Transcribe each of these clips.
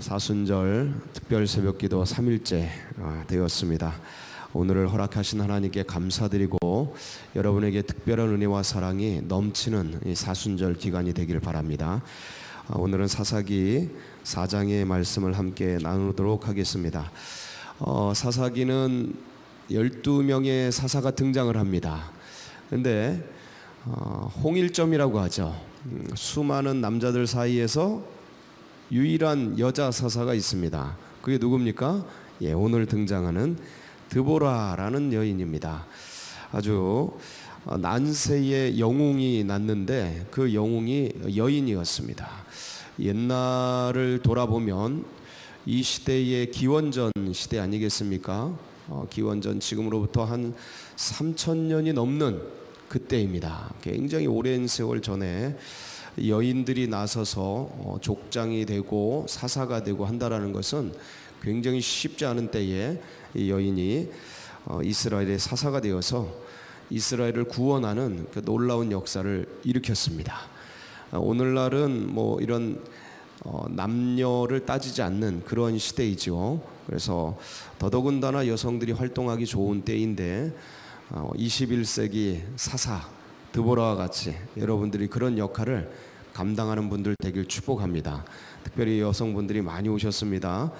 사순절 특별 새벽기도 3일째 되었습니다. 오늘을 허락하신 하나님께 감사드리고 여러분에게 특별한 은혜와 사랑이 넘치는 이 사순절 기간이 되길 바랍니다. 오늘은 사사기 4장의 말씀을 함께 나누도록 하겠습니다. 사사기는 12명의 사사가 등장을 합니다. 그런데 홍일점이라고 하죠. 수많은 남자들 사이에서 유일한 여자 사사가 있습니다. 그게 누굽니까? 오늘 등장하는 드보라라는 여인입니다. 아주 난세의 영웅이 났는데 그 영웅이 여인이었습니다. 옛날을 돌아보면 이 시대의 기원전 시대 아니겠습니까? 기원전 지금으로부터 한 3,000년이 넘는 그때입니다. 굉장히 오랜 세월 전에 여인들이 나서서 족장이 되고 사사가 되고 한다라는 것은 굉장히 쉽지 않은 때에 이 여인이 이스라엘의 사사가 되어서 이스라엘을 구원하는 그 놀라운 역사를 일으켰습니다. 오늘날은 뭐 이런 남녀를 따지지 않는 그런 시대이죠. 그래서 더더군다나 여성들이 활동하기 좋은 때인데 21세기 사사 드보라와 같이 여러분들이 그런 역할을 감당하는 분들 되길 축복합니다. 특별히 여성분들이 많이 오셨습니다.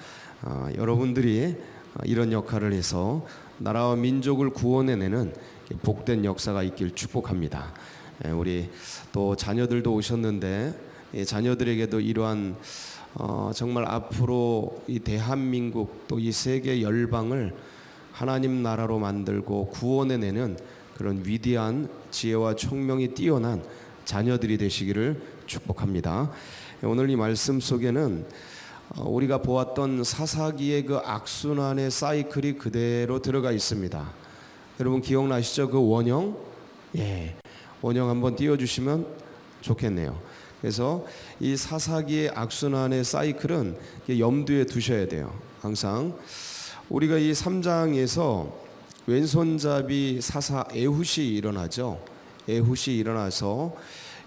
여러분들이 이런 역할을 해서 나라와 민족을 구원해내는 복된 역사가 있길 축복합니다. 우리 또 자녀들도 오셨는데 자녀들에게도 이러한 정말 앞으로 이 대한민국 또 이 세계 열방을 하나님 나라로 만들고 구원해내는 그런 위대한 지혜와 총명이 뛰어난 자녀들이 되시기를 축복합니다. 오늘 이 말씀 속에는 우리가 보았던 사사기의 그 악순환의 사이클이 그대로 들어가 있습니다. 여러분 기억나시죠? 그 원형? 원형 한번 띄워주시면 좋겠네요. 그래서 이 사사기의 악순환의 사이클은 염두에 두셔야 돼요. 항상 우리가 이 3장에서 왼손잡이 사사 에훗이 일어나죠. 에훗이 일어나서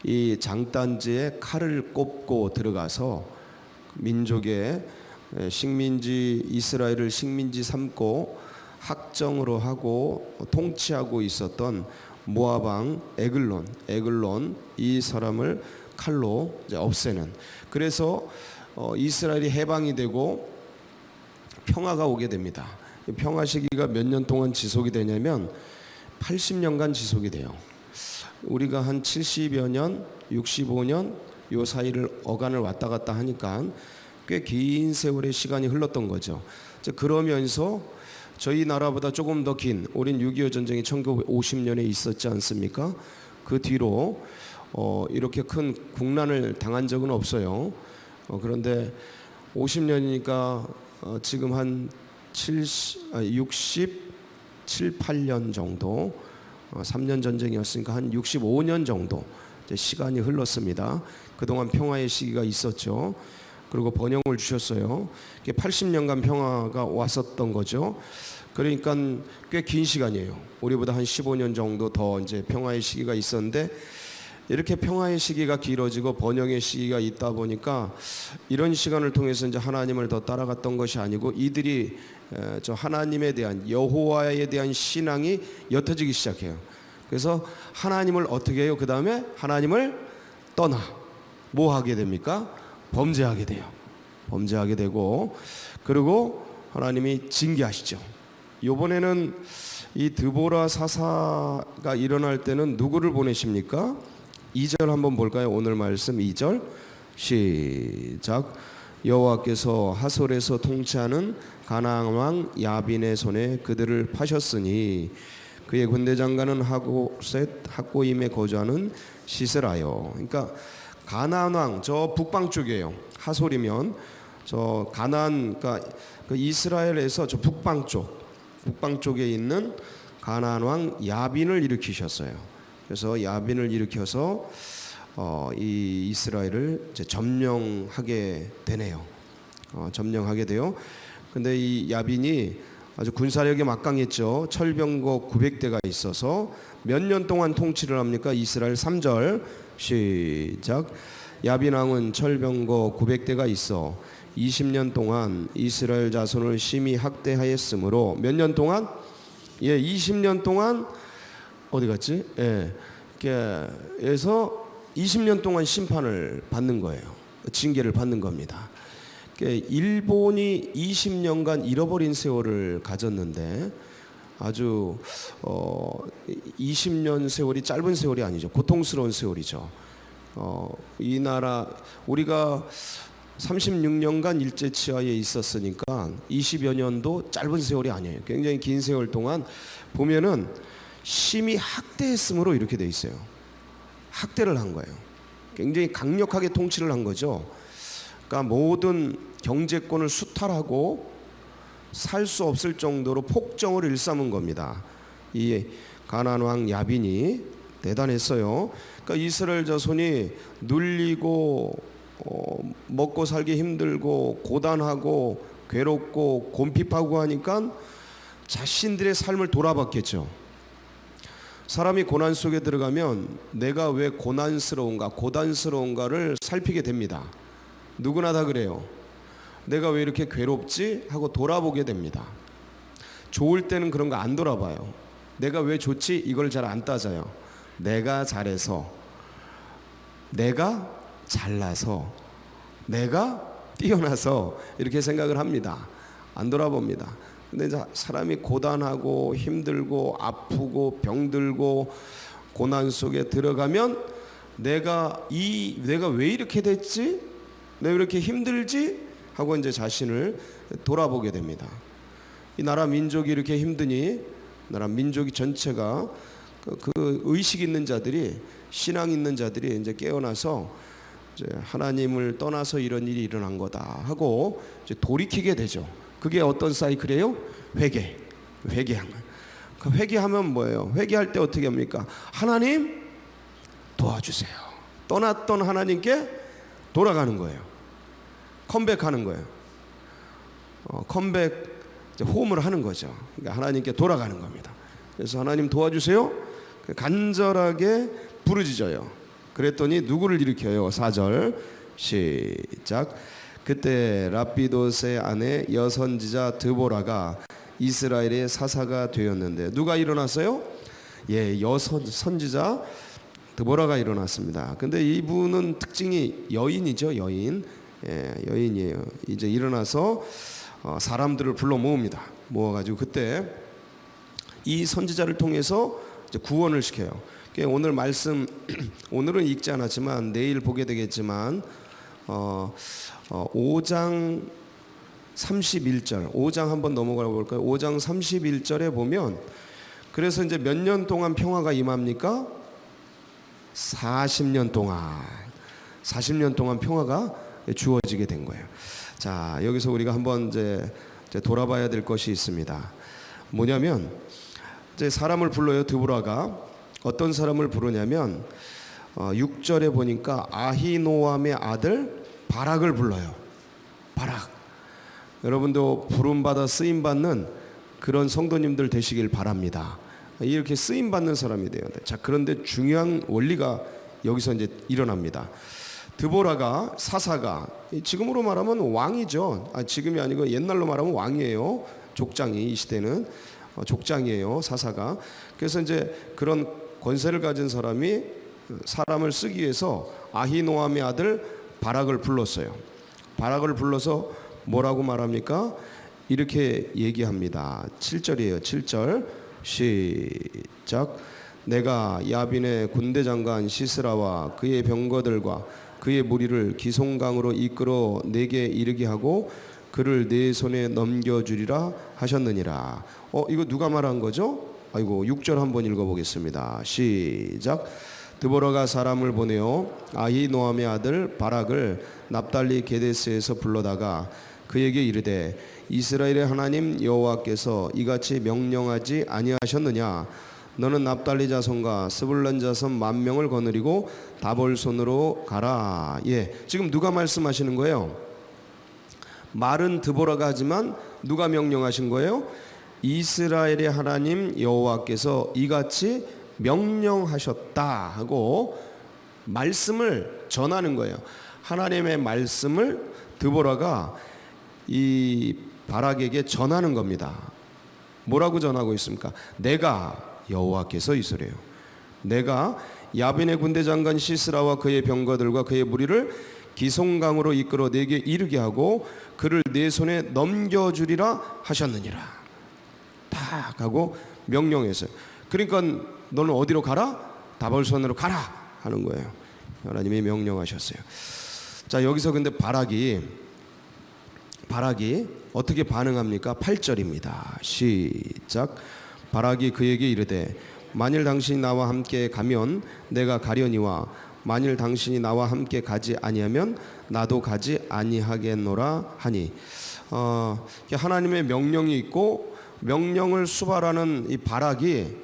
이 장단지에 칼을 꼽고 들어가서 민족의 식민지 이스라엘을 식민지 삼고 학정으로 하고 통치하고 있었던 모압 왕 에글론 이 사람을 칼로 이제 없애는. 그래서 이스라엘이 해방이 되고 평화가 오게 됩니다. 평화 시기가 몇 년 동안 지속이 되냐면 80년간 지속이 돼요. 우리가 한 70여 년, 65년 요 사이를 어간을 왔다 갔다 하니까 꽤 긴 세월의 시간이 흘렀던 거죠. 그러면서 저희 나라보다 조금 더 긴 우린 6.25 전쟁이 1950년에 있었지 않습니까? 그 뒤로 이렇게 큰 국난을 당한 적은 없어요. 그런데 50년이니까 지금 한 67, 8년 정도 3년 전쟁이었으니까 한 65년 정도 시간이 흘렀습니다. 그동안 평화의 시기가 있었죠. 그리고 번영을 주셨어요. 80년간 평화가 왔었던 거죠. 그러니까 꽤 긴 시간이에요. 우리보다 한 15년 정도 더 이제 평화의 시기가 있었는데 이렇게 평화의 시기가 길어지고 번영의 시기가 있다 보니까 이런 시간을 통해서 이제 하나님을 더 따라갔던 것이 아니고 이들이 저 하나님에 대한 여호와에 대한 신앙이 옅어지기 시작해요. 그래서 하나님을 어떻게 해요? 그 다음에 하나님을 떠나 뭐 하게 됩니까? 범죄하게 돼요. 범죄하게 되고 그리고 하나님이 징계하시죠. 이번에는 이 드보라 사사가 일어날 때는 누구를 보내십니까? 2절 한번 볼까요? 오늘 말씀 2절 시작. 여호와께서 하솔에서 통치하는 가나안 왕 야빈의 손에 그들을 파셨으니 그의 군대 장관은 하고셋 학고임에 거주하는 시스라요. 그러니까 가나안 왕 저 북방 쪽이에요. 하솔이면 저 가나안 그러니까 그 이스라엘에서 저 북방 쪽에 있는 가나안 왕 야빈을 일으키셨어요. 그래서 야빈을 일으켜서 이 이스라엘을 이제 점령하게 되네요. 점령하게 돼요. 근데 이 야빈이 아주 군사력이 막강했죠. 철병거 900대가 있어서 몇 년 동안 통치를 합니까? 이스라엘 3절 시작. 야빈 왕은 철병거 900대가 있어 20년 동안 이스라엘 자손을 심히 학대하였으므로 몇 년 동안? 20년 동안 어디 갔지? 그래서 20년 동안 심판을 받는 거예요. 징계를 받는 겁니다. 일본이 20년간 잃어버린 세월을 가졌는데 아주 20년 세월이 짧은 세월이 아니죠. 고통스러운 세월이죠. 이 나라 우리가 36년간 일제 치하에 있었으니까 20여 년도 짧은 세월이 아니에요. 굉장히 긴 세월 동안 보면은 심히 학대했으므로 이렇게 돼 있어요. 학대를 한 거예요. 굉장히 강력하게 통치를 한 거죠. 그러니까 모든 경제권을 수탈하고 살 수 없을 정도로 폭정을 일삼은 겁니다. 이 가나안 왕 야빈이 대단했어요. 그러니까 이스라엘 자손이 눌리고 먹고 살기 힘들고 고단하고 괴롭고 곰핍하고 하니까 자신들의 삶을 돌아봤겠죠. 사람이 고난 속에 들어가면 내가 왜 고단스러운가를 살피게 됩니다. 누구나 다 그래요. 내가 왜 이렇게 괴롭지? 하고 돌아보게 됩니다. 좋을 때는 그런 거 안 돌아봐요. 내가 왜 좋지? 이걸 잘 안 따져요. 내가 잘해서, 내가 잘나서, 내가 뛰어나서 이렇게 생각을 합니다. 안 돌아봅니다. 근데 사람이 고단하고 힘들고 아프고 병들고 고난 속에 들어가면 내가 왜 이렇게 됐지? 내가 왜 이렇게 힘들지? 하고 이제 자신을 돌아보게 됩니다. 이 나라 민족이 이렇게 힘드니 나라 민족이 전체가 그 의식 있는 자들이 신앙 있는 자들이 이제 깨어나서 이제 하나님을 떠나서 이런 일이 일어난 거다 하고 이제 돌이키게 되죠. 그게 어떤 사이클이에요? 회개하는. 그 회개하면 뭐예요? 회개할 때 어떻게 합니까? 하나님 도와주세요. 떠났던 하나님께 돌아가는 거예요. 컴백하는 거예요. 컴백 호응을 하는 거죠. 그러니까 하나님께 돌아가는 겁니다. 그래서 하나님 도와주세요. 간절하게 부르짖어요. 그랬더니 누구를 일으켜요? 4절 시작. 그때 랍비도스의 아내 여선지자 드보라가 이스라엘의 사사가 되었는데 누가 일어났어요? 여선지자 드보라가 일어났습니다. 근데 이분은 특징이 여인이죠. 여인이에요. 이제 일어나서 사람들을 불러 모읍니다. 모아가지고 그때 이 선지자를 통해서 이제 구원을 시켜요. 오늘 말씀 오늘은 읽지 않았지만 내일 보게 되겠지만 5장 31절 5장 한번 넘어가 볼까요? 5장 31절에 보면 그래서 이제 몇 년 동안 평화가 임합니까? 40년 동안 평화가 주어지게 된 거예요. 자, 여기서 우리가 한번 이제 돌아봐야 될 것이 있습니다. 뭐냐면 이제 사람을 불러요. 드보라가 어떤 사람을 부르냐면 6절에 보니까 아히노암의 아들 바락을 불러요. 바락. 여러분도 부름받아 쓰임받는 그런 성도님들 되시길 바랍니다. 이렇게 쓰임받는 사람이 돼야 돼. 자, 그런데 중요한 원리가 여기서 이제 일어납니다. 드보라가 사사가 지금으로 말하면 왕이죠. 지금이 아니고 옛날로 말하면 왕이에요. 족장이 이 시대는 족장이에요. 사사가. 그래서 이제 그런 권세를 가진 사람이 사람을 쓰기 위해서 아히노암의 아들 바락을 불렀어요. 바락을 불러서 뭐라고 말합니까? 이렇게 얘기합니다. 7절이에요. 7절 시작. 내가 야빈의 군대 장관 시스라와 그의 병거들과 그의 무리를 기송강으로 이끌어 내게 이르게 하고 그를 내 손에 넘겨주리라 하셨느니라. 이거 누가 말한 거죠? 6절 한번 읽어보겠습니다. 시작. 드보라가 사람을 보내어 아히노암의 아들 바락을 납달리 게데스에서 불러다가 그에게 이르되 이스라엘의 하나님 여호와께서 이같이 명령하지 아니하셨느냐? 너는 납달리 자손과 스불론 자손 10,000명을 거느리고 다볼손으로 가라. 지금 누가 말씀하시는 거예요? 말은 드보라가 하지만 누가 명령하신 거예요? 이스라엘의 하나님 여호와께서 이같이 명령하셨다 하고 말씀을 전하는 거예요. 하나님의 말씀을 드보라가 이 바락에게 전하는 겁니다. 뭐라고 전하고 있습니까? 내가 여호와께서 이소래요. 내가 야빈의 군대 장관 시스라와 그의 병거들과 그의 무리를 기송강으로 이끌어 내게 이르게 하고 그를 내 손에 넘겨주리라 하셨느니라. 딱 하고 명령했어요. 그러니까 너는 어디로 가라? 다볼손으로 가라 하는 거예요. 하나님이 명령하셨어요. 자, 여기서 근데 바락이 어떻게 반응합니까? 8절입니다. 시작. 바락이 그에게 이르되 만일 당신이 나와 함께 가면 내가 가려니와 만일 당신이 나와 함께 가지 아니하면 나도 가지 아니하겠노라 하니, 하나님의 명령이 있고 명령을 수발하는 이 바락이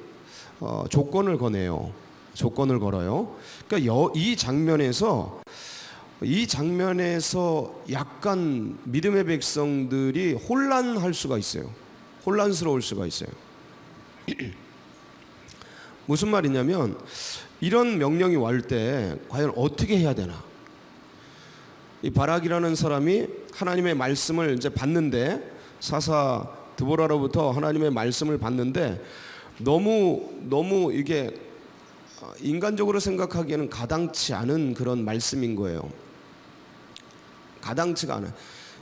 조건을 거네요. 조건을 걸어요. 그러니까 이 장면에서 약간 믿음의 백성들이 혼란할 수가 있어요. 혼란스러울 수가 있어요. 무슨 말이냐면 이런 명령이 올 때 과연 어떻게 해야 되나? 이 바락이라는 사람이 하나님의 말씀을 이제 받는데, 사사 드보라로부터 하나님의 말씀을 받는데 너무 이게 인간적으로 생각하기에는 가당치 않은 그런 말씀인 거예요. 가당치가 않아요.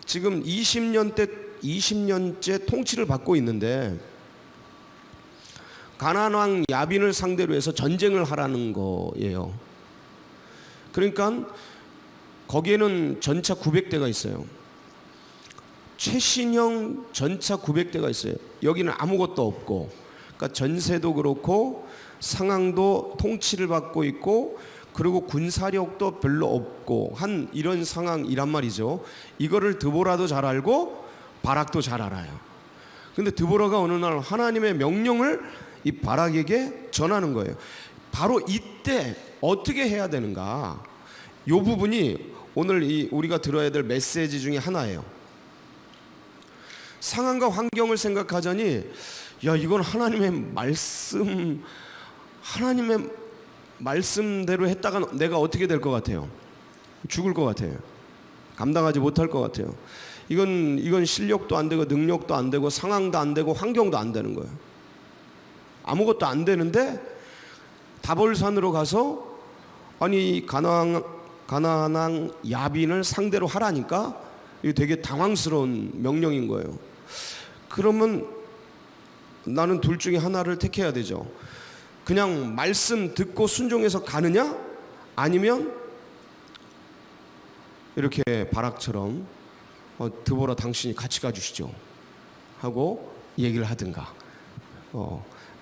지금 20년째 통치를 받고 있는데 가나안 왕 야빈을 상대로 해서 전쟁을 하라는 거예요. 그러니까 거기에는 전차 900대가 있어요. 최신형 전차 900대가 있어요. 여기는 아무것도 없고, 그러니까 전세도 그렇고 상황도 통치를 받고 있고 그리고 군사력도 별로 없고 한 이런 상황이란 말이죠. 이거를 드보라도 잘 알고 바락도 잘 알아요. 근데 드보라가 어느 날 하나님의 명령을 이 바락에게 전하는 거예요. 바로 이때 어떻게 해야 되는가? 이 부분이 오늘 우리가 들어야 될 메시지 중에 하나예요. 상황과 환경을 생각하자니, 야, 이건 하나님의 말씀대로 했다가 내가 어떻게 될 것 같아요? 죽을 것 같아요. 감당하지 못할 것 같아요. 이건 실력도 안 되고 능력도 안 되고 상황도 안 되고 환경도 안 되는 거예요. 아무것도 안 되는데 다볼산으로 가서 아니 가나안 야빈을 상대로 하라니까 이게 되게 당황스러운 명령인 거예요. 그러면 나는 둘 중에 하나를 택해야 되죠. 그냥 말씀 듣고 순종해서 가느냐, 아니면 이렇게 바락처럼 드보라 당신이 같이 가주시죠 하고 얘기를 하든가.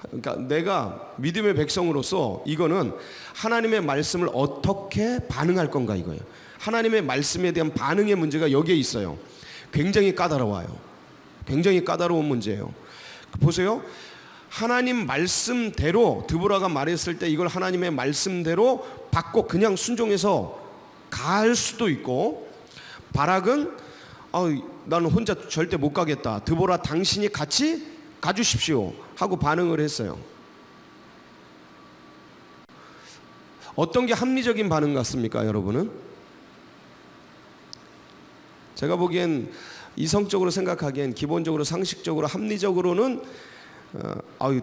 그러니까 내가 믿음의 백성으로서 이거는 하나님의 말씀을 어떻게 반응할 건가 이거예요. 하나님의 말씀에 대한 반응의 문제가 여기에 있어요. 굉장히 까다로워요. 굉장히 까다로운 문제예요. 보세요. 하나님 말씀대로 드보라가 말했을 때 이걸 하나님의 말씀대로 받고 그냥 순종해서 갈 수도 있고, 바락은 나는 혼자 절대 못 가겠다, 드보라 당신이 같이 가주십시오 하고 반응을 했어요. 어떤 게 합리적인 반응 같습니까, 여러분은? 제가 보기엔 이성적으로 생각하기엔 기본적으로 상식적으로 합리적으로는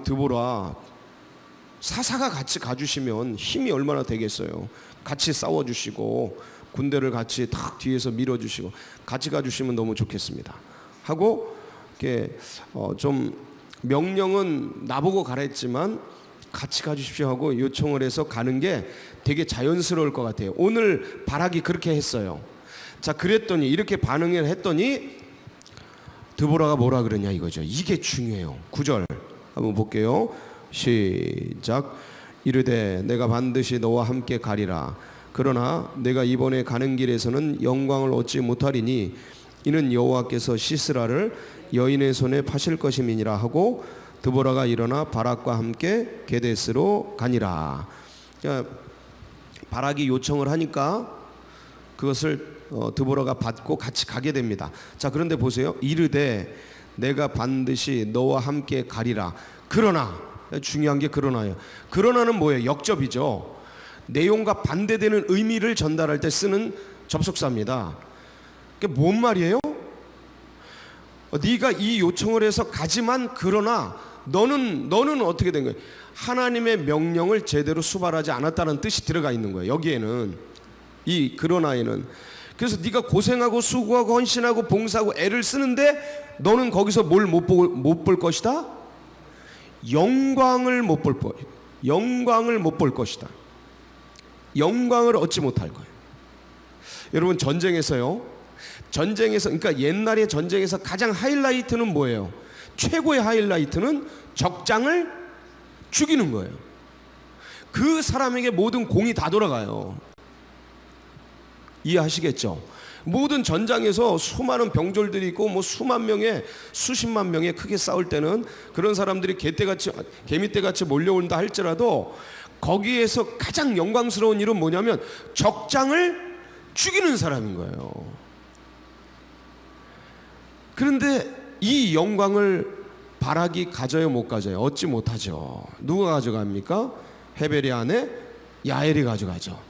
드보라 사사가 같이 가주시면 힘이 얼마나 되겠어요. 같이 싸워주시고 군대를 같이 탁 뒤에서 밀어주시고 같이 가주시면 너무 좋겠습니다 하고, 이렇게 좀 명령은 나보고 가랬지만 같이 가주십시오 하고 요청을 해서 가는 게 되게 자연스러울 것 같아요. 오늘 바락이 그렇게 했어요. 자, 그랬더니 이렇게 반응을 했더니 드보라가 뭐라 그러냐 이거죠. 이게 중요해요. 9절 한번 볼게요. 시작. 이르되 내가 반드시 너와 함께 가리라. 그러나 내가 이번에 가는 길에서는 영광을 얻지 못하리니 이는 여호와께서 시스라를 여인의 손에 파실 것임이니라 하고 드보라가 일어나 바락과 함께 게데스로 가니라. 그러니까 바락이 요청을 하니까 그것을 드보라가 받고 같이 가게 됩니다. 자, 그런데 보세요. 이르되 내가 반드시 너와 함께 가리라. 그러나, 중요한 게 그러나예요. 그러나는 뭐예요? 역접이죠. 내용과 반대되는 의미를 전달할 때 쓰는 접속사입니다. 그게 뭔 말이에요? 네가 이 요청을 해서 가지만 그러나 너는 어떻게 된 거예요? 하나님의 명령을 제대로 수발하지 않았다는 뜻이 들어가 있는 거예요. 여기에는 이 그러나에는. 그래서 네가 고생하고 수고하고 헌신하고 봉사하고 애를 쓰는데 너는 거기서 뭘 못 볼 것이다? 영광을 못 볼 것이다. 영광을 못 볼 것이다. 영광을 얻지 못할 거예요. 여러분 전쟁에서 그러니까 옛날의 전쟁에서 가장 하이라이트는 뭐예요? 최고의 하이라이트는 적장을 죽이는 거예요. 그 사람에게 모든 공이 다 돌아가요. 이해하시겠죠? 모든 전장에서 수많은 병졸들이 있고 뭐 수만 명의 수십만 명의 크게 싸울 때는 그런 사람들이 개미떼같이 몰려온다 할지라도 거기에서 가장 영광스러운 일은 뭐냐면 적장을 죽이는 사람인 거예요. 그런데 이 영광을 바락이 가져요, 못 가져요? 얻지 못하죠. 누가 가져갑니까? 헤벨의 아내 야엘이 가져가죠.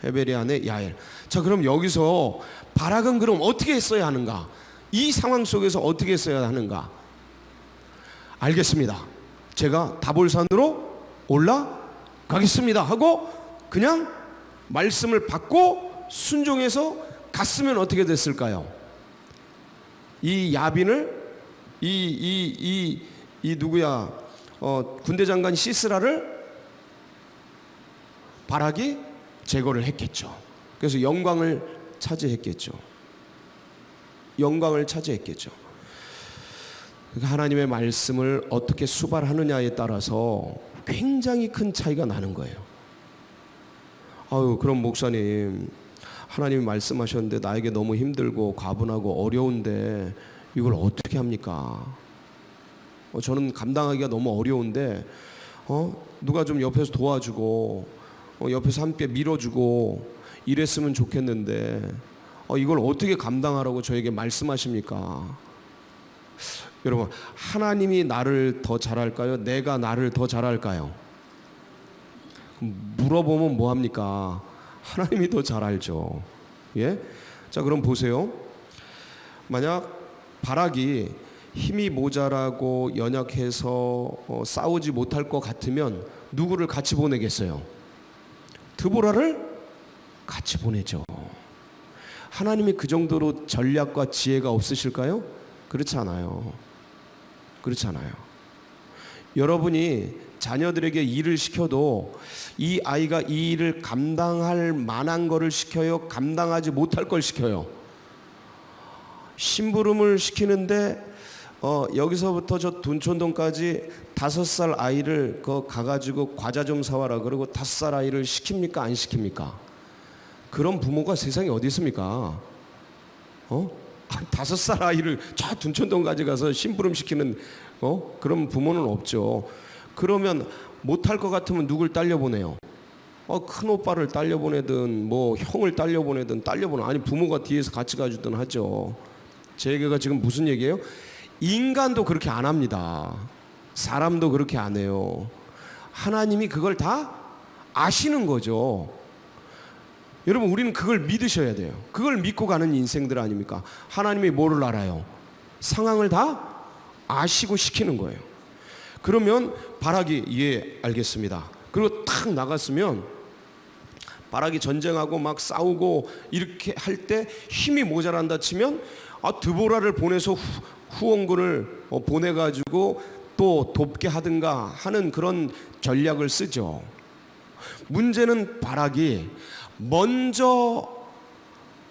헤벨의 아내 야엘. 자, 그럼 여기서 바락은 그럼 어떻게 했어야 하는가? 이 상황 속에서 어떻게 했어야 하는가? 알겠습니다. 제가 다볼산으로 올라가겠습니다 하고 그냥 말씀을 받고 순종해서 갔으면 어떻게 됐을까요? 이 야빈을 누구야? 군대 장관 시스라를 바락이 제거를 했겠죠. 그래서 영광을 차지했겠죠. 영광을 차지했겠죠. 그러니까 하나님의 말씀을 어떻게 수발하느냐에 따라서 굉장히 큰 차이가 나는 거예요. 아유, 그럼 목사님, 하나님이 말씀하셨는데 나에게 너무 힘들고 과분하고 어려운데 이걸 어떻게 합니까? 저는 감당하기가 너무 어려운데 누가 좀 옆에서 도와주고 옆에서 함께 밀어주고 이랬으면 좋겠는데 이걸 어떻게 감당하라고 저에게 말씀하십니까? 여러분, 하나님이 나를 더 잘할까요? 내가 나를 더 잘할까요? 물어보면 뭐합니까? 하나님이 더 잘 알죠. 예? 자, 그럼 보세요. 만약 바락이 힘이 모자라고 연약해서 싸우지 못할 것 같으면 누구를 같이 보내겠어요? 드보라를 같이 보내죠. 하나님이 그 정도로 전략과 지혜가 없으실까요? 그렇지 않아요. 그렇지 않아요. 여러분이 자녀들에게 일을 시켜도 이 아이가 이 일을 감당할 만한 거를 시켜요? 감당하지 못할 걸 시켜요? 심부름을 시키는데 여기서부터 저 둔촌동까지 5살 아이를 가가지고 과자 좀 사와라 그러고 5살 아이를 시킵니까? 안 시킵니까? 그런 부모가 세상에 어디 있습니까? 5살 아이를 저 둔촌동까지 가서 심부름 시키는 그런 부모는 없죠. 그러면 못할 것 같으면 누굴 딸려보내요? 큰 오빠를 딸려보내든 뭐 형을 딸려보내든 아니 부모가 뒤에서 같이 가주든 하죠. 제 얘기가 지금 무슨 얘기예요? 인간도 그렇게 안 합니다. 사람도 그렇게 안 해요. 하나님이 그걸 다 아시는 거죠. 여러분, 우리는 그걸 믿으셔야 돼요. 그걸 믿고 가는 인생들 아닙니까? 하나님이 뭐를 알아요? 상황을 다 아시고 시키는 거예요. 그러면 바락이 예, 알겠습니다. 그리고 탁 나갔으면 바락이 전쟁하고 막 싸우고 이렇게 할 때 힘이 모자란다 치면 드보라를 보내서 후원군을 보내가지고 또 돕게 하든가 하는 그런 전략을 쓰죠. 문제는 바락이 먼저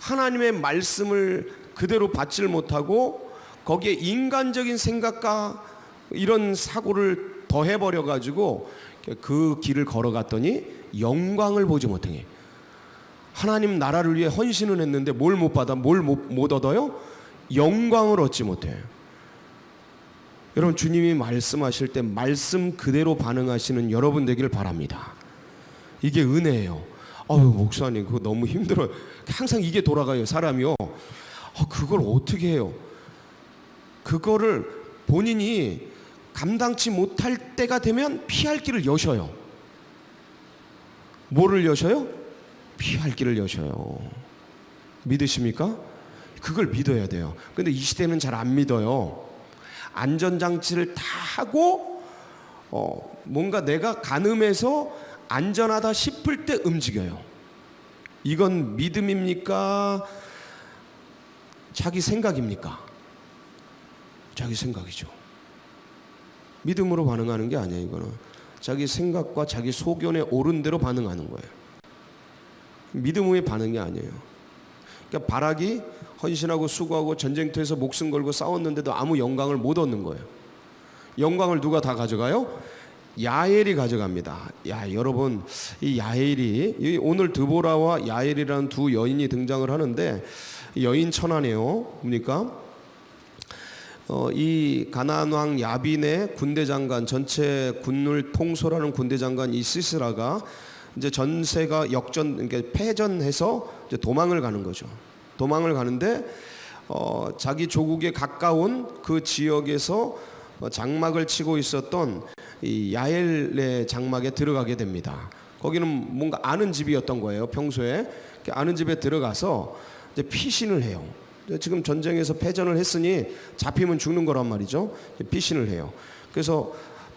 하나님의 말씀을 그대로 받지를 못하고 거기에 인간적인 생각과 이런 사고를 더해버려 가지고 그 길을 걸어갔더니 영광을 보지 못해. 하나님 나라를 위해 헌신을 했는데 뭘 못 받아? 뭘 못 얻어요? 영광을 얻지 못해요. 여러분, 주님이 말씀하실 때 말씀 그대로 반응하시는 여러분 되기를 바랍니다. 이게 은혜예요. 목사님 그거 너무 힘들어요. 항상 이게 돌아가요. 사람이요. 그걸 어떻게 해요? 그거를 본인이 감당치 못할 때가 되면 피할 길을 여셔요. 뭐를 여셔요? 피할 길을 여셔요. 믿으십니까? 그걸 믿어야 돼요. 근데 이 시대는 잘 안 믿어요. 안전장치를 다 하고 뭔가 내가 가늠해서 안전하다 싶을 때 움직여요. 이건 믿음입니까? 자기 생각입니까? 자기 생각이죠. 믿음으로 반응하는 게 아니에요. 이거는 자기 생각과 자기 소견에 옳은 대로 반응하는 거예요. 믿음의 반응이 아니에요. 그러니까 바락이 헌신하고 수고하고 전쟁터에서 목숨 걸고 싸웠는데도 아무 영광을 못 얻는 거예요. 영광을 누가 다 가져가요? 야엘이 가져갑니다. 야, 여러분, 이 야엘이 오늘 드보라와 야엘이라는 두 여인이 등장을 하는데 여인 천하네요. 뭡니까? 이 가나안 왕 야빈의 군대 장관, 전체 군을 통솔하는 군대 장관 이 시스라가 이제 전세가 그러니까 패전해서 이제 도망을 가는 거죠. 도망을 가는데 자기 조국에 가까운 그 지역에서 장막을 치고 있었던 이 야엘의 장막에 들어가게 됩니다. 거기는 뭔가 아는 집이었던 거예요. 평소에 아는 집에 들어가서 이제 피신을 해요. 지금 전쟁에서 패전을 했으니 잡히면 죽는 거란 말이죠. 피신을 해요. 그래서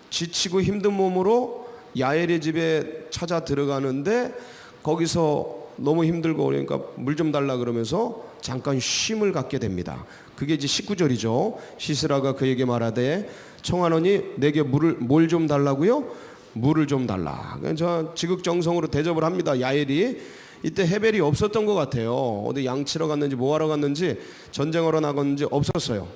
지치고 힘든 몸으로 야엘의 집에 찾아 들어가는데 거기서 너무 힘들고 그러니까 물 좀 달라 그러면서 잠깐 쉼을 갖게 됩니다. 그게 이제 19절이죠. 시스라가 그에게 말하되 청하노니 내게 뭘 좀 달라고요? 물을 좀 달라. 그래서 지극정성으로 대접을 합니다. 야엘이 이때 헤벨이 없었던 것 같아요. 어디 양치러 갔는지 뭐하러 갔는지 전쟁하러 나갔는지 없었어요.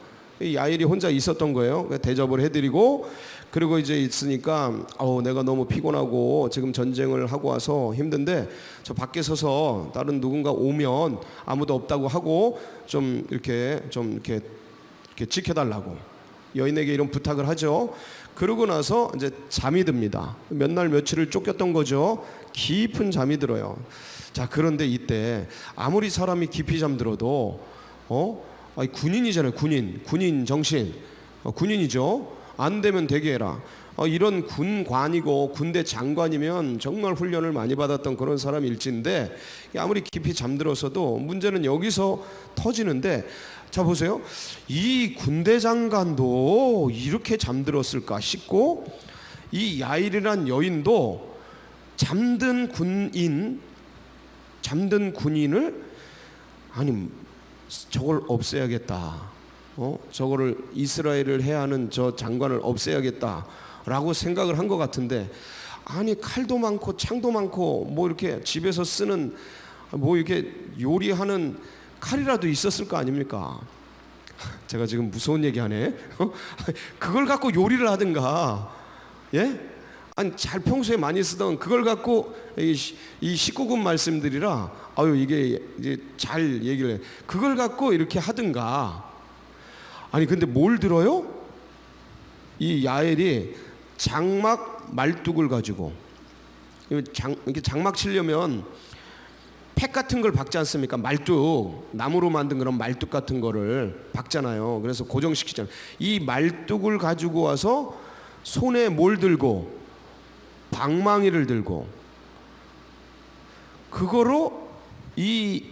야엘이 혼자 있었던 거예요. 대접을 해드리고 그리고 이제 있으니까 내가 너무 피곤하고 지금 전쟁을 하고 와서 힘든데 저 밖에 서서 다른 누군가 오면 아무도 없다고 하고 좀 이렇게 지켜달라고 여인에게 이런 부탁을 하죠. 그러고 나서 이제 잠이 듭니다. 몇 날 며칠을 쫓겼던 거죠. 깊은 잠이 들어요. 자, 그런데 이때 아무리 사람이 깊이 잠들어도 군인이잖아요. 군인 정신, 군인이죠. 안 되면 되게 해라. 이런 군관이고 군대 장관이면 정말 훈련을 많이 받았던 그런 사람일진데 아무리 깊이 잠들었어도 문제는 여기서 터지는데, 자 보세요. 이 군대 장관도 이렇게 잠들었을까 싶고 이 야일이란 여인도 잠든 군인을 아니 저걸 없애야겠다. 저거를 이스라엘을 해야 하는 저 장관을 없애야겠다라고 생각을 한 것 같은데, 아니 칼도 많고 창도 많고 뭐 이렇게 집에서 쓰는 뭐 이렇게 요리하는 칼이라도 있었을 거 아닙니까? 제가 지금 무서운 얘기하네. 그걸 갖고 요리를 하든가, 예? 아니 잘 평소에 많이 쓰던 그걸 갖고 이 19금 말씀들이라 이게 이제 잘 얘기를 해. 그걸 갖고 이렇게 하든가. 아니 근데 뭘 들어요? 이 야엘이 장막 말뚝을 가지고 이렇게 장막 치려면 팩 같은 걸 박지 않습니까? 말뚝, 나무로 만든 그런 말뚝 같은 거를 박잖아요. 그래서 고정시키잖아요. 이 말뚝을 가지고 와서 손에 뭘 들고? 방망이를 들고, 그거로 이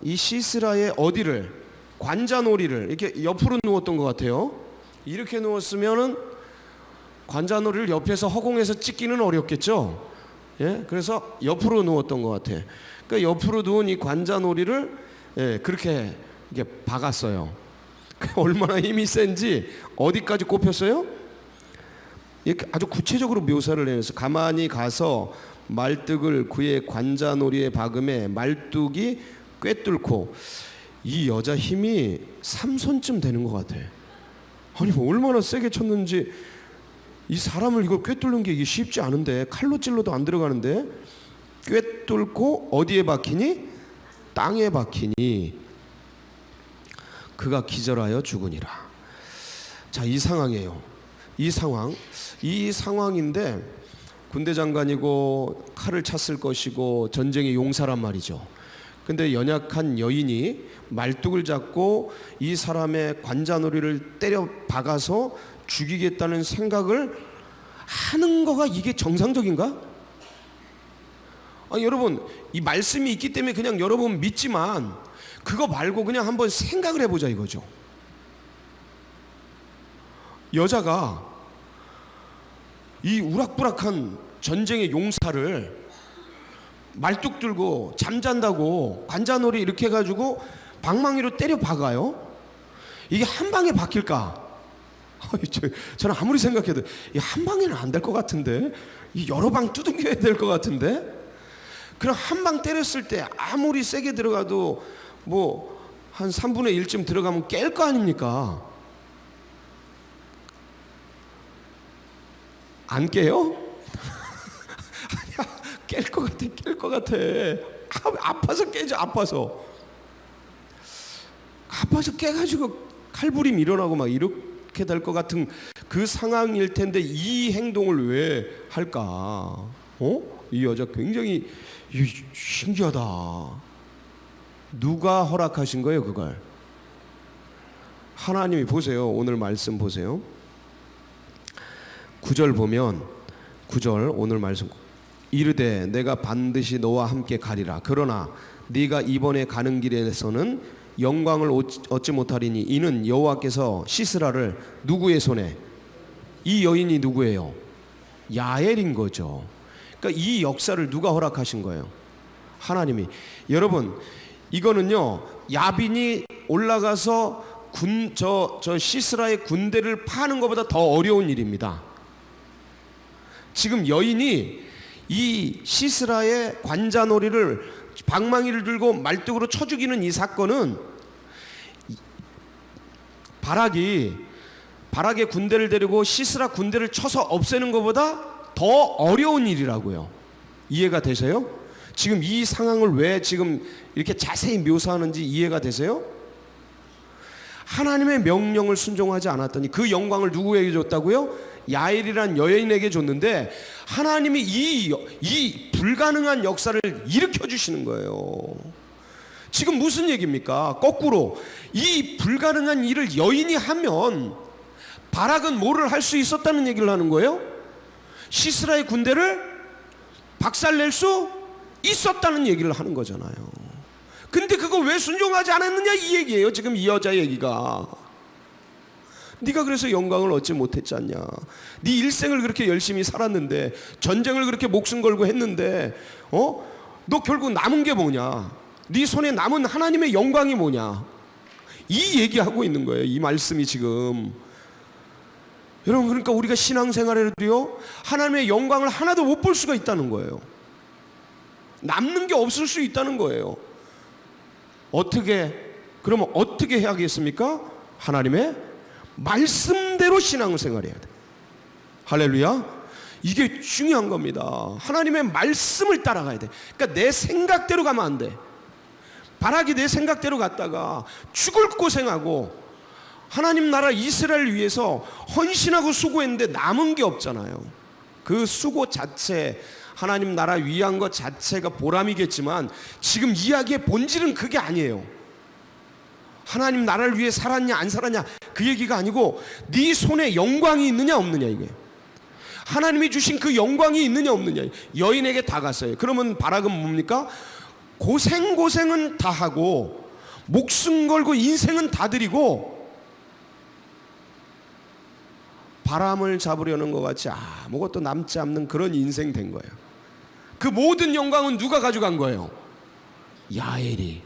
시스라의 어디를, 관자놀이를 이렇게 옆으로 누웠던 것 같아요. 이렇게 누웠으면은 관자놀이를 옆에서 허공에서 찍기는 어렵겠죠. 예, 그래서 옆으로 누웠던 것 같아. 그러니까 옆으로 누운 이 관자놀이를 그렇게 이렇게 박았어요. 얼마나 힘이 센지 어디까지 꼽혔어요? 이렇게 아주 구체적으로 묘사를 해서 가만히 가서 말뚝을 그의 관자놀이에 박음에 말뚝이 꿰뚫고, 이 여자 힘이 3손쯤 되는 것 같아. 아니 얼마나 세게 쳤는지, 이 사람을 이거 꿰뚫는 게 이게 쉽지 않은데, 칼로 찔러도 안 들어가는데 꿰뚫고 어디에 박히니? 땅에 박히니 그가 기절하여 죽으니라. 자, 이 상황이에요. 이 상황인데 군대 장관이고 칼을 찼을 것이고 전쟁의 용사란 말이죠. 근데 연약한 여인이 말뚝을 잡고 이 사람의 관자놀이를 때려 박아서 죽이겠다는 생각을 하는 거가 이게 정상적인가? 여러분, 이 말씀이 있기 때문에 그냥 여러분 믿지만, 그거 말고 그냥 한번 생각을 해보자 이거죠. 여자가 이 우락부락한 전쟁의 용사를 말뚝 들고 잠잔다고 관자놀이 이렇게 해가지고 방망이로 때려 박아요. 이게 한 방에 박힐까? 저는 아무리 생각해도 한 방에는 안 될 것 같은데, 여러 방 두둥겨야 될 것 같은데. 그럼 한 방 때렸을 때 아무리 세게 들어가도 뭐 한 3분의 1쯤 들어가면 깰 거 아닙니까? 안 깨요? 아니야, 깰 것 같아, 깰 것 같아. 아파서 깨죠, 아파서 깨가지고 칼부림 일어나고 막 이렇게 될 것 같은 그 상황일 텐데 이 행동을 왜 할까? 이 여자 굉장히 신기하다. 누가 허락하신 거예요, 그걸? 하나님이. 보세요, 오늘 말씀 보세요. 9절 보면, 9절 오늘 말씀, 이르되 내가 반드시 너와 함께 가리라. 그러나 네가 이번에 가는 길에서는 영광을 얻지 못하리니 이는 여호와께서 시스라를 누구의 손에? 이 여인이 누구예요? 야엘인 거죠. 그러니까 이 역사를 누가 허락하신 거예요? 하나님이. 여러분, 이거는요, 야빈이 올라가서 저 시스라의 군대를 파는 것보다 더 어려운 일입니다. 지금 여인이 이 시스라의 관자놀이를, 방망이를 들고 말뚝으로 쳐 죽이는 이 사건은 바락의 군대를 데리고 시스라 군대를 쳐서 없애는 것보다 더 어려운 일이라고요. 이해가 되세요? 지금 이 상황을 왜 지금 이렇게 자세히 묘사하는지 이해가 되세요? 하나님의 명령을 순종하지 않았더니 그 영광을 누구에게 줬다고요? 야엘이란 여인에게 줬는데 하나님이 이 불가능한 역사를 일으켜 주시는 거예요. 지금 무슨 얘기입니까? 거꾸로 이 불가능한 일을 여인이 하면 바락은 뭐를 할 수 있었다는 얘기를 하는 거예요? 시스라의 군대를 박살낼 수 있었다는 얘기를 하는 거잖아요. 근데 그거 왜 순종하지 않았느냐 이 얘기예요. 지금 이 여자 얘기가. 네가 그래서 영광을 얻지 못했지 않냐. 네 일생을 그렇게 열심히 살았는데, 전쟁을 그렇게 목숨 걸고 했는데, 너 결국 남은 게 뭐냐? 네 손에 남은 하나님의 영광이 뭐냐? 이 얘기하고 있는 거예요, 이 말씀이 지금. 여러분, 그러니까 우리가 신앙생활에도요, 하나님의 영광을 하나도 못 볼 수가 있다는 거예요. 남는 게 없을 수 있다는 거예요. 그러면 어떻게 해야겠습니까? 하나님의 말씀대로 신앙생활해야 돼. 할렐루야. 이게 중요한 겁니다. 하나님의 말씀을 따라가야 돼. 그러니까 내 생각대로 가면 안 돼. 바락이 내 생각대로 갔다가 죽을 고생하고 하나님 나라 이스라엘을 위해서 헌신하고 수고했는데 남은 게 없잖아요. 그 수고 자체, 하나님 나라 위한 것 자체가 보람이겠지만 지금 이야기의 본질은 그게 아니에요. 하나님 나라를 위해 살았냐 안 살았냐 그 얘기가 아니고 네 손에 영광이 있느냐 없느냐, 이게 하나님이 주신 그 영광이 있느냐 없느냐. 여인에게 다 갔어요. 그러면 바락은 뭡니까? 고생은 다 하고 목숨 걸고 인생은 다 드리고 바람을 잡으려는 것 같이 아무것도 남지 않는 그런 인생 된 거예요. 그 모든 영광은 누가 가져간 거예요? 야엘이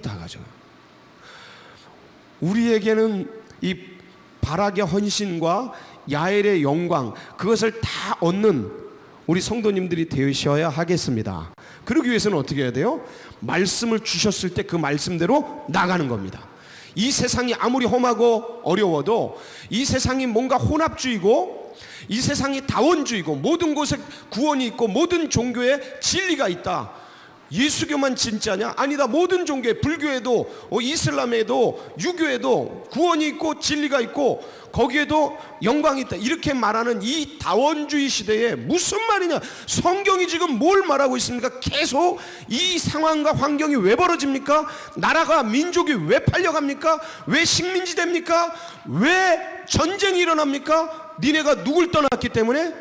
다 가져가. 우리에게는 이 바락의 헌신과 야엘의 영광, 그것을 다 얻는 우리 성도님들이 되셔야 하겠습니다. 그러기 위해서는 어떻게 해야 돼요? 말씀을 주셨을 때 그 말씀대로 나가는 겁니다. 이 세상이 아무리 험하고 어려워도, 이 세상이 뭔가 혼합주의고, 이 세상이 다원주의고, 모든 곳에 구원이 있고 모든 종교에 진리가 있다. 예수교만 진짜냐? 아니다. 모든 종교에, 불교에도 이슬람에도 유교에도 구원이 있고 진리가 있고 거기에도 영광이 있다. 이렇게 말하는 이 다원주의 시대에 무슨 말이냐? 성경이 지금 뭘 말하고 있습니까? 계속 이 상황과 환경이 왜 벌어집니까? 나라가, 민족이 왜 팔려갑니까? 왜 식민지 됩니까? 왜 전쟁이 일어납니까? 니네가 누굴 떠났기 때문에?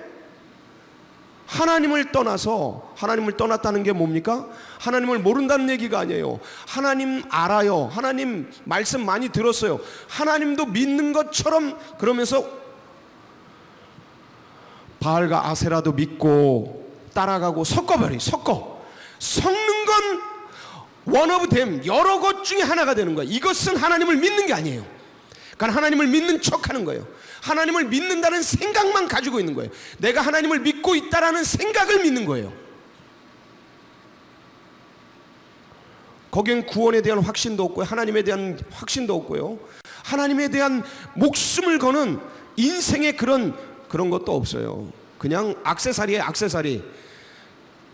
하나님을 떠났다는 게 뭡니까? 하나님을 모른다는 얘기가 아니에요. 하나님 알아요. 하나님 말씀 많이 들었어요. 하나님도 믿는 것처럼 그러면서 바알과 아세라도 믿고 따라가고 섞는 건 one of them, 여러 것 중에 하나가 되는 거예요. 이것은 하나님을 믿는 게 아니에요. 그러니까 하나님을 믿는 척하는 거예요. 하나님을 믿는다는 생각만 가지고 있는 거예요. 내가 하나님을 믿고 있다라는 생각을 믿는 거예요. 거기엔 구원에 대한 확신도 없고요, 하나님에 대한 확신도 없고요, 하나님에 대한 목숨을 거는 인생의 그런 것도 없어요. 그냥 액세서리예요. 액세서리.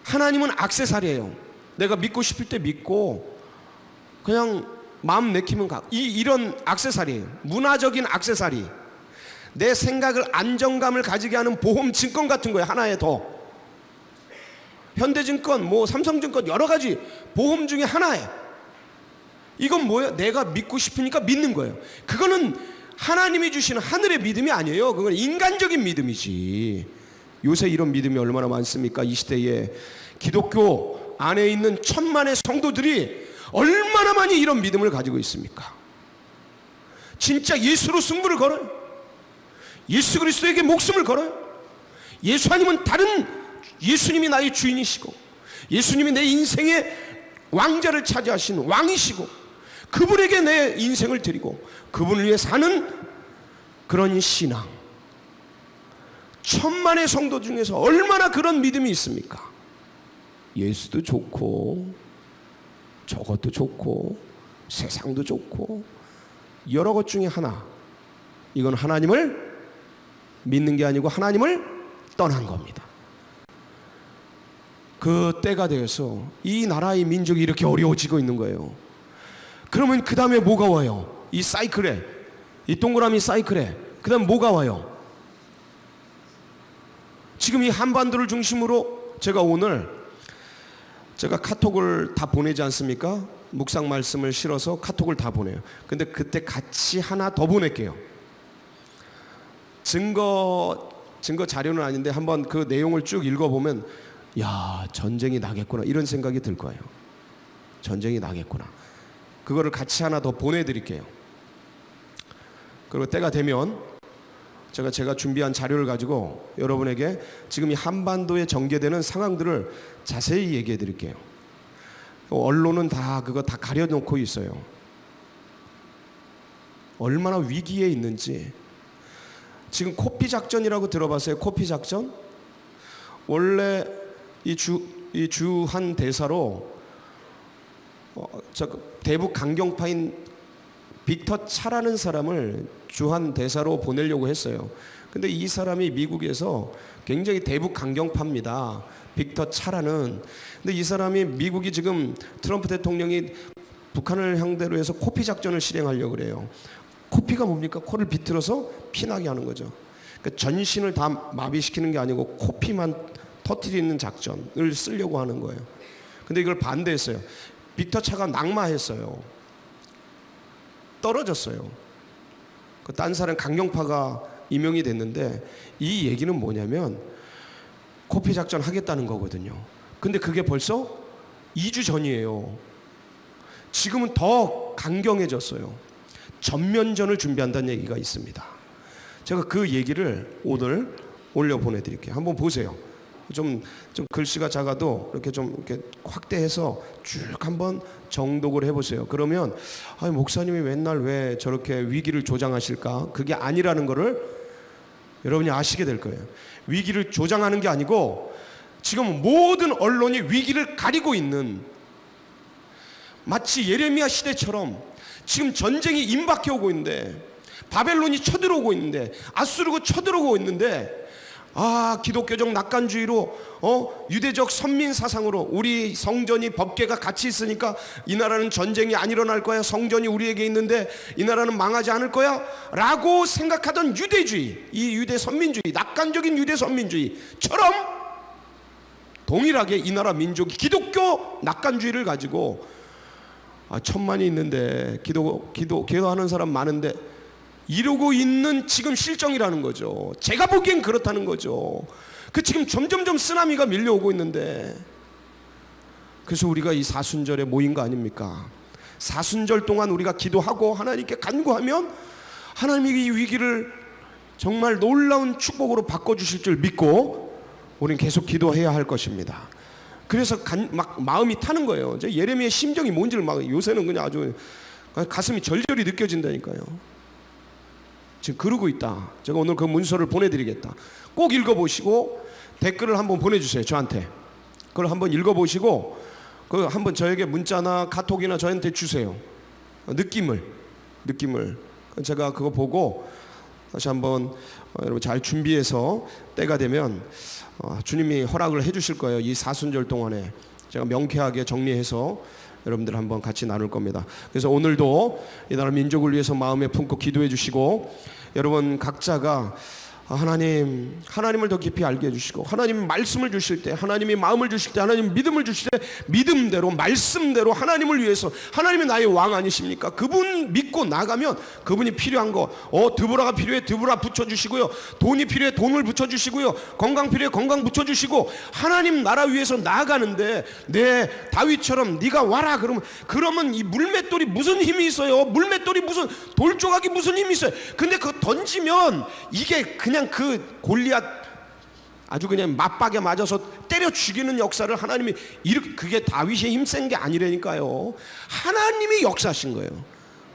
하나님은 액세서리예요. 내가 믿고 싶을 때 믿고 그냥 마음 내키면 이런 액세서리예요. 문화적인 액세서리. 내 생각을 안정감을 가지게 하는 보험 증권 같은 거예요. 하나에 더 현대증권, 삼성증권 여러 가지 보험 중에 하나에. 이건 뭐예요? 내가 믿고 싶으니까 믿는 거예요. 그거는 하나님이 주시는 하늘의 믿음이 아니에요. 그건 인간적인 믿음이지. 요새 이런 믿음이 얼마나 많습니까? 이 시대에 기독교 안에 있는 천만의 성도들이 얼마나 많이 이런 믿음을 가지고 있습니까? 진짜 예수로 승부를 걸어요. 예수 그리스도에게 목숨을 걸어요. 예수님이 나의 주인이시고, 예수님이 내 인생의 왕자를 차지하신 왕이시고, 그분에게 내 인생을 드리고 그분을 위해 사는 그런 신앙. 천만의 성도 중에서 얼마나 그런 믿음이 있습니까? 예수도 좋고 저것도 좋고 세상도 좋고 여러 것 중에 하나. 이건 하나님을 믿는 게 아니고 하나님을 떠난 겁니다. 그 때가 되어서 이 나라의 민족이 이렇게 어려워지고 있는 거예요. 그러면 그 다음에 뭐가 와요? 이 사이클에, 이 동그라미 사이클에 그 다음 뭐가 와요? 지금 이 한반도를 중심으로 제가 카톡을 다 보내지 않습니까? 묵상 말씀을 실어서 카톡을 다 보내요. 근데 그때 같이 하나 더 보낼게요. 증거 자료는 아닌데 한번 그 내용을 쭉 읽어보면 야, 전쟁이 나겠구나 이런 생각이 들 거예요. 전쟁이 나겠구나. 그거를 같이 하나 더 보내드릴게요. 그리고 때가 되면 제가 준비한 자료를 가지고 여러분에게 지금 이 한반도에 전개되는 상황들을 자세히 얘기해 드릴게요. 언론은 그거 다 가려놓고 있어요. 얼마나 위기에 있는지. 지금 코피 작전이라고 들어봤어요? 코피 작전? 원래 이 주한 대사로 대북 강경파인 빅터 차라는 사람을 주한 대사로 보내려고 했어요. 근데 이 사람이 미국에서 굉장히 대북 강경파입니다. 빅터 차라는. 근데 이 사람이 미국이 지금 트럼프 대통령이 북한을 상대로 해서 코피 작전을 실행하려고 그래요. 코피가 뭡니까? 코를 비틀어서 피나게 하는 거죠. 그러니까 전신을 다 마비시키는 게 아니고 코피만 터뜨리는 작전을 쓰려고 하는 거예요. 근데 이걸 반대했어요. 빅터 차가 낙마했어요. 떨어졌어요. 딴 사람 강경파가 임명이 됐는데 이 얘기는 뭐냐면 코피 작전 하겠다는 거거든요. 근데 그게 벌써 2주 전이에요. 지금은 더 강경해졌어요. 전면전을 준비한다는 얘기가 있습니다. 제가 그 얘기를 오늘 올려 보내드릴게요. 한번 보세요. 좀 글씨가 작아도 이렇게 확대해서 쭉 한번 정독을 해보세요. 그러면 목사님이 맨날 왜 저렇게 위기를 조장하실까? 그게 아니라는 거를 여러분이 아시게 될 거예요. 위기를 조장하는 게 아니고 지금 모든 언론이 위기를 가리고 있는, 마치 예레미야 시대처럼 지금 전쟁이 임박해 오고 있는데, 바벨론이 쳐들어오고 있는데, 아수르가 쳐들어오고 있는데, 기독교적 낙관주의로 유대적 선민 사상으로 우리 성전이 법계가 같이 있으니까 이 나라는 전쟁이 안 일어날 거야, 성전이 우리에게 있는데 이 나라는 망하지 않을 거야 라고 생각하던 유대주의, 이 유대 선민주의, 낙관적인 유대 선민주의처럼 동일하게 이 나라 민족이 기독교 낙관주의를 가지고 천만이 있는데 기도하는 사람 많은데 이러고 있는 지금 실정이라는 거죠. 제가 보기엔 그렇다는 거죠. 그 지금 점점점 쓰나미가 밀려오고 있는데, 그래서 우리가 이 사순절에 모인 거 아닙니까? 사순절 동안 우리가 기도하고 하나님께 간구하면 하나님이 이 위기를 정말 놀라운 축복으로 바꿔주실 줄 믿고 우리는 계속 기도해야 할 것입니다. 그래서 막 마음이 타는 거예요. 예레미야의 심정이 뭔지를 막 요새는 그냥 아주 가슴이 절절히 느껴진다니까요. 지금 그러고 있다. 제가 오늘 그 문서를 보내드리겠다. 꼭 읽어보시고 댓글을 한번 보내주세요. 저한테. 그걸 한번 읽어보시고 그 한번 저에게 문자나 카톡이나 저한테 주세요. 느낌을 제가 그거 보고 다시 한번 여러분 잘 준비해서 때가 되면 주님이 허락을 해주실 거예요. 이 사순절 동안에 제가 명쾌하게 정리해서 여러분들 한번 같이 나눌 겁니다. 그래서 오늘도 이 나라 민족을 위해서 마음에 품고 기도해 주시고, 여러분 각자가 하나님을 더 깊이 알게 해주시고, 하나님 말씀을 주실 때, 하나님이 마음을 주실 때, 하나님 믿음을 주실 때 믿음대로 말씀대로 하나님을 위해서, 하나님이 나의 왕 아니십니까? 그분 믿고 나가면 그분이 필요한 거, 드보라가 필요해 드보라 붙여주시고요, 돈이 필요해 돈을 붙여주시고요, 건강 필요해 건강 붙여주시고, 하나님 나라 위해서 나아가는데 내 다윗처럼 네가 와라 그러면 이 물맷돌이 무슨 힘이 있어요? 물맷돌이 무슨 돌조각이 무슨 힘이 있어요? 근데 그거 던지면 이게 그냥 그 골리앗 아주 그냥 맞박에 맞아서 때려 죽이는 역사를 하나님이 그게 다윗의 힘센 게 아니라니까요. 하나님이 역사하신 거예요.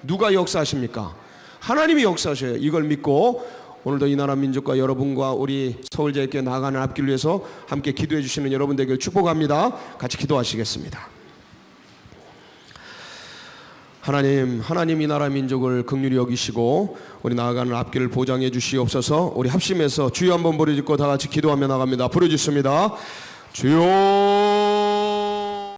누가 역사하십니까? 하나님이 역사하셔요. 이걸 믿고 오늘도 이 나라 민족과 여러분과 우리 서울제일교회 나아가는 앞길을 위해서 함께 기도해 주시는 여러분 되길 축복합니다. 같이 기도하시겠습니다. 하나님 이 나라 민족을 긍휼히 여기시고 우리 나아가는 앞길을 보장해 주시옵소서. 우리 합심해서 주여 한번 부르짖고 다 같이 기도하며 나갑니다. 부르짖습니다. 주여